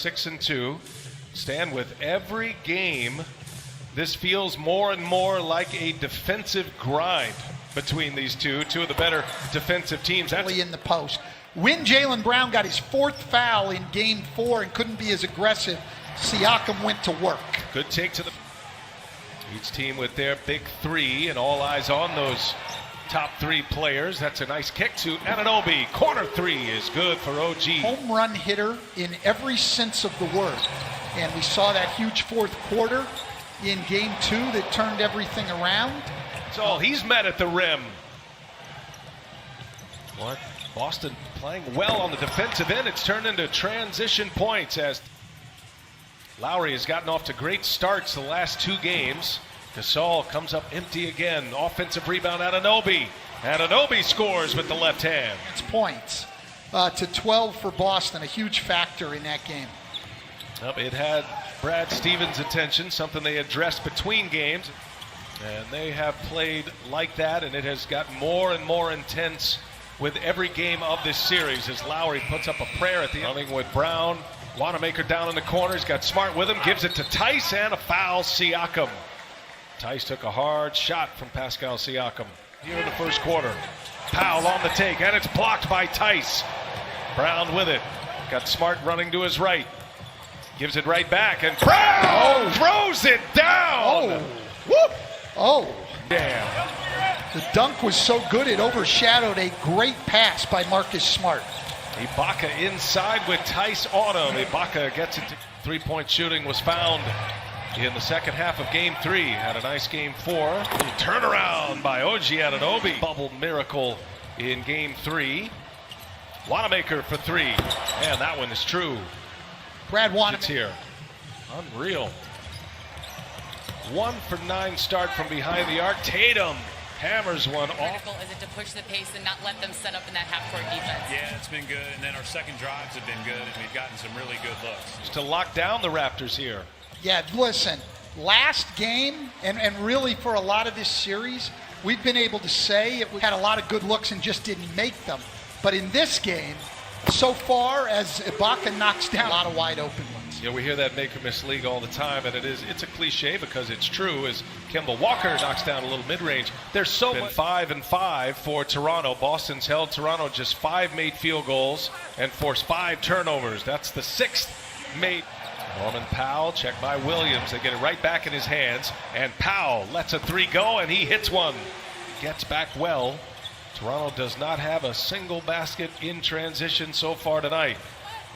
6-2. Stan, with every game, this feels more and more like a defensive grind between these two of the better defensive teams. That's in the post. When Jaylen Brown got his 4th foul in game 4 and couldn't be as aggressive, Siakam went to work. Good take to the... Each team with their big 3 and all eyes on those top 3 players. That's a nice kick to Anunoby. Corner 3 is good for OG. Home run hitter in every sense of the word. And we saw that huge 4th quarter in game 2 that turned everything around. So he's met at the rim. What? Boston playing well on the defensive end. It's turned into transition points as Lowry has gotten off to great starts the last 2 games. Gasol comes up empty again. Offensive rebound, Anunoby. Anunoby scores with the left hand. It's points to 12 for Boston, a huge factor in that game. It had Brad Stevens' attention, something they addressed between games. And they have played like that, and it has gotten more and more intense with every game of this series as Lowry puts up a prayer at the end. Running with Brown. Wanamaker down in the corner. He's got Smart with him. Gives it to Tice, and a foul, Siakam. Tice took a hard shot from Pascal Siakam here in the first quarter. Powell on the take, and it's blocked by Tice. Brown with it. Got Smart running to his right. Gives it right back, and Brown throws it down. Oh, whoop. Oh. Damn. The dunk was so good it overshadowed a great pass by Marcus Smart. Ibaka inside with Tice on him. Ibaka gets it to 3-point shooting was found in the second half of game 3. Had a nice game 4. Turnaround by OG Anunoby. Bubble miracle in game 3. Wanamaker for 3. And that one is true. Brad Wanamaker. It's here. Unreal. 1 for 9 start from behind the arc. Tatum hammers one off. Critical is it to push the pace and not let them set up in that half-court defense? Yeah, it's been good, and then our second drives have been good, and we've gotten some really good looks. Just to lock down the Raptors here. Yeah, listen, last game, and really for a lot of this series, we've been able to say it had a lot of good looks and just didn't make them. But in this game, so far as Ibaka knocks down a lot of wide open ones. Yeah, we hear that make or miss league all the time, and it's a cliche because it's true. As Kemba Walker knocks down a little mid-range, there's so much. 5-5 for Toronto. Boston's held Toronto just 5 made field goals and forced 5 turnovers. That's the 6th made. Norman Powell, checked by Williams. They get it right back in his hands, and Powell lets a 3 go, and he hits one. Gets back well. Toronto does not have a single basket in transition so far tonight.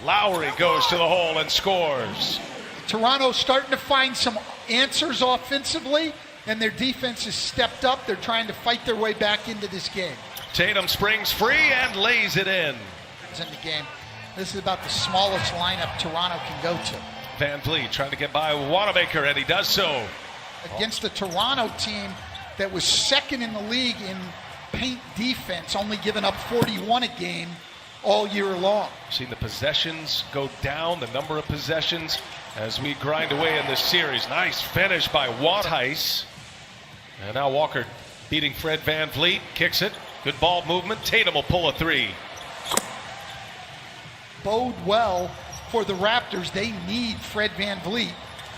Lowry goes to the hole and scores. Toronto's starting to find some answers offensively, and their defense has stepped up. They're trying to fight their way back into this game. Tatum springs free and lays it in. It's in the game. This is about the smallest lineup Toronto can go to. Van Vliet trying to get by Wanamaker, and he does so. Against the Toronto team that was 2nd in the league in paint defense, only giving up 41 a game all year long. Seen the possessions go down, the number of possessions as we grind away in this series. Nice finish by Tice. And now Walker beating Fred Van Vliet, kicks it. Good ball movement. Tatum will pull a 3. Bode well for the Raptors. They need Fred Van Vliet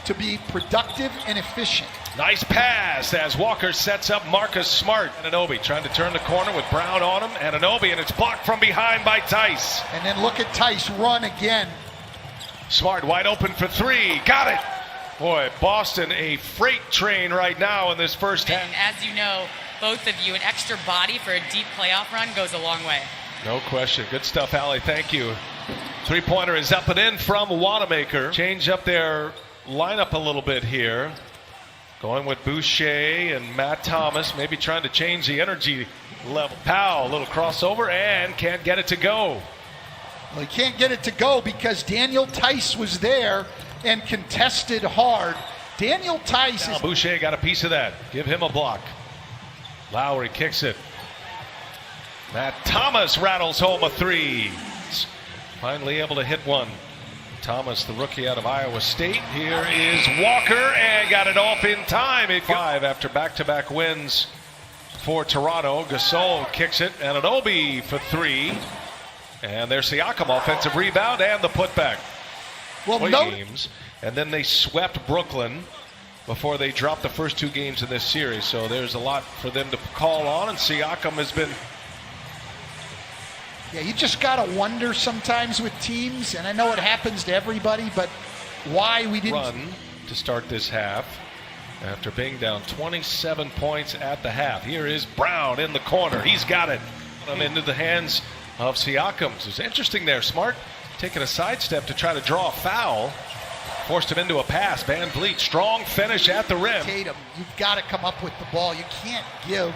to be productive and efficient. Nice pass as Walker sets up Marcus Smart. Anunoby trying to turn the corner with Brown on him. Anunoby, and it's blocked from behind by Tice. And then look at Tice run again. Smart wide open for 3. Got it. Boy, Boston a freight train right now in this first half. And as you know, both of you, an extra body for a deep playoff run goes a long way. No question. Good stuff, Allie. Thank you. 3-pointer is up and in from Wanamaker. Change up their lineup a little bit here. Going with Boucher and Matt Thomas, maybe trying to change the energy level. Powell, a little crossover, and can't get it to go. Well, he can't get it to go because Daniel Tice was there and contested hard. Daniel Tice now Boucher got a piece of that. Give him a block. Lowry kicks it. Matt Thomas rattles home a 3. Finally able to hit one. Thomas, the rookie out of Iowa State. Here is Walker, and got it off in time. 5 after back-to-back wins for Toronto. Gasol kicks it, and Anunoby for 3. And there's Siakam, offensive rebound and the putback. games, and then they swept Brooklyn before they dropped the first 2 games in this series. So there's a lot for them to call on, and Siakam has been. Yeah, you just got to wonder sometimes with teams, and I know it happens to everybody, but why we didn't run to start this half after being down 27 points at the half. Here is Brown in the corner. He's got it. Into the hands of Siakam. It's interesting there. Smart taking a sidestep to try to draw a foul. Forced him into a pass. Van Vliet, strong finish at the rim. Tatum, you've got to come up with the ball. You can't give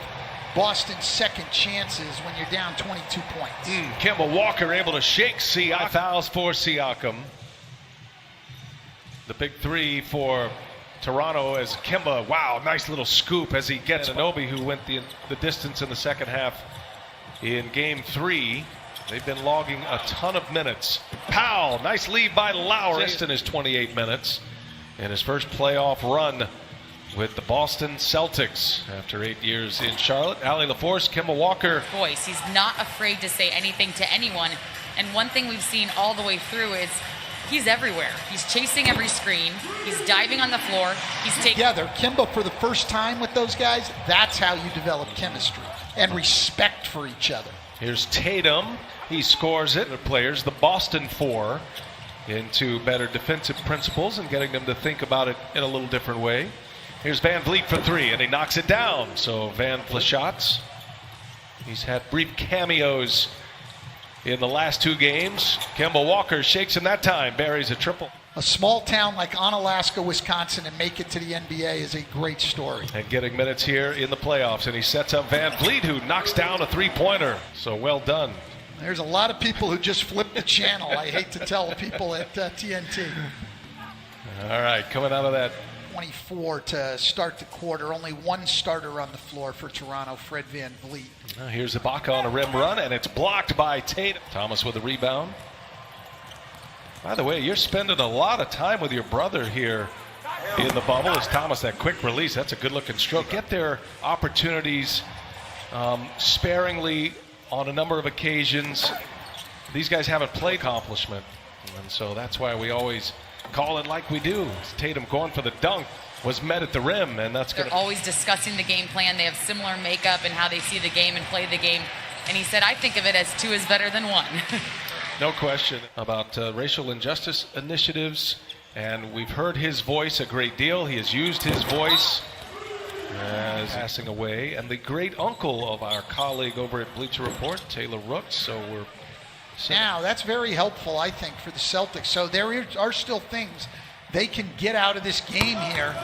Boston second chances when you're down 22 points. Kemba Walker able to shake Siakam. Fouls for Siakam. The big 3 for Toronto as Kemba, wow, nice little scoop as he gets Anunoby, who went the distance in the second half in game 3. They've been logging a ton of minutes. Powell, nice lead by Lowry in his 28 minutes in his first playoff run with the Boston Celtics after 8 years in Charlotte. Allie LaForce, Kemba Walker. Voice. He's not afraid to say anything to anyone. And one thing we've seen all the way through is he's everywhere. He's chasing every screen. He's diving on the floor. He's taking together. Kimba, for the first time with those guys, that's how you develop chemistry and respect for each other. Here's Tatum. He scores it. The players, the Boston 4, into better defensive principles and getting them to think about it in a little different way. Here's Van Vliet for 3, and he knocks it down. So Van Vliet shots. He's had brief cameos in the last 2 games. Kemba Walker shakes him that time, buries a triple. A small town like Onalaska, Wisconsin, and make it to the NBA is a great story. And getting minutes here in the playoffs, and he sets up Van Vliet, who knocks down a 3-pointer. So well done. There's a lot of people who just flip the channel. I hate to tell the people at TNT. All right, coming out of that. 24 to start the quarter. Only 1 starter on the floor for Toronto, Fred Van Vliet. Here's Ibaka on a rim run, and it's blocked by Tatum. Thomas with a rebound. By the way, you're spending a lot of time with your brother here in the bubble. As Thomas, that quick release, that's a good-looking stroke. Get their opportunities sparingly on a number of occasions. These guys haven't played accomplishment, and so that's why we always call it like we do. Tatum going for the dunk was met at the rim, and that's going to. They're always discussing the game plan. They have similar makeup and how they see the game and play the game. And he said, I think of it as 2 is better than 1. No question about racial injustice initiatives, and we've heard his voice a great deal. He has used his voice as passing away, and the great uncle of our colleague over at Bleacher Report, Taylor Rooks. So we're now that's very helpful, I think, for the Celtics. So there are still things they can get out of this game here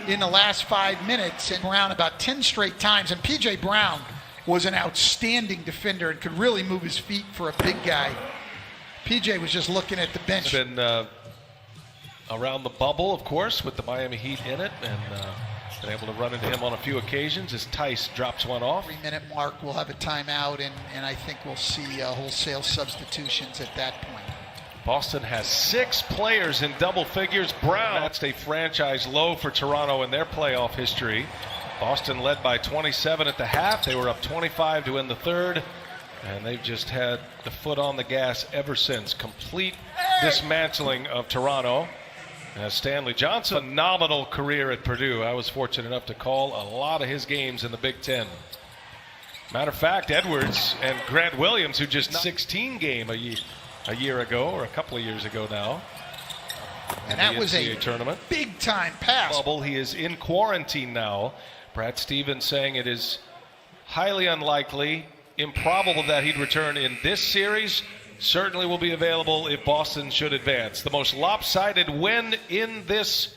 in the last 5 minutes, and around about 10 straight times. And P.J. Brown was an outstanding defender and could really move his feet for a big guy. P.J. was just looking at the bench. Been around the bubble, of course, with the Miami Heat in it, and been able to run into him on a few occasions as Tice drops one off. 3-minute mark, we'll have a timeout, and I think we'll see wholesale substitutions at that point. Boston has 6 players in double figures. Brown, that's a franchise low for Toronto in their playoff history. Boston led by 27 at the half. They were up 25 to win the third, and they've just had the foot on the gas ever since. Complete dismantling of Toronto. Stanley Johnson, phenomenal career at Purdue. I was fortunate enough to call a lot of his games in the Big Ten. Matter of fact, Edwards and Grant Williams, who just 16 game a year ago, or a couple of years ago now. And that was a tournament. Big-time pass. Bubble. He is in quarantine now. Brad Stevens saying it is highly unlikely, improbable that he'd return in this series. Certainly will be available if Boston should advance. The most lopsided win in this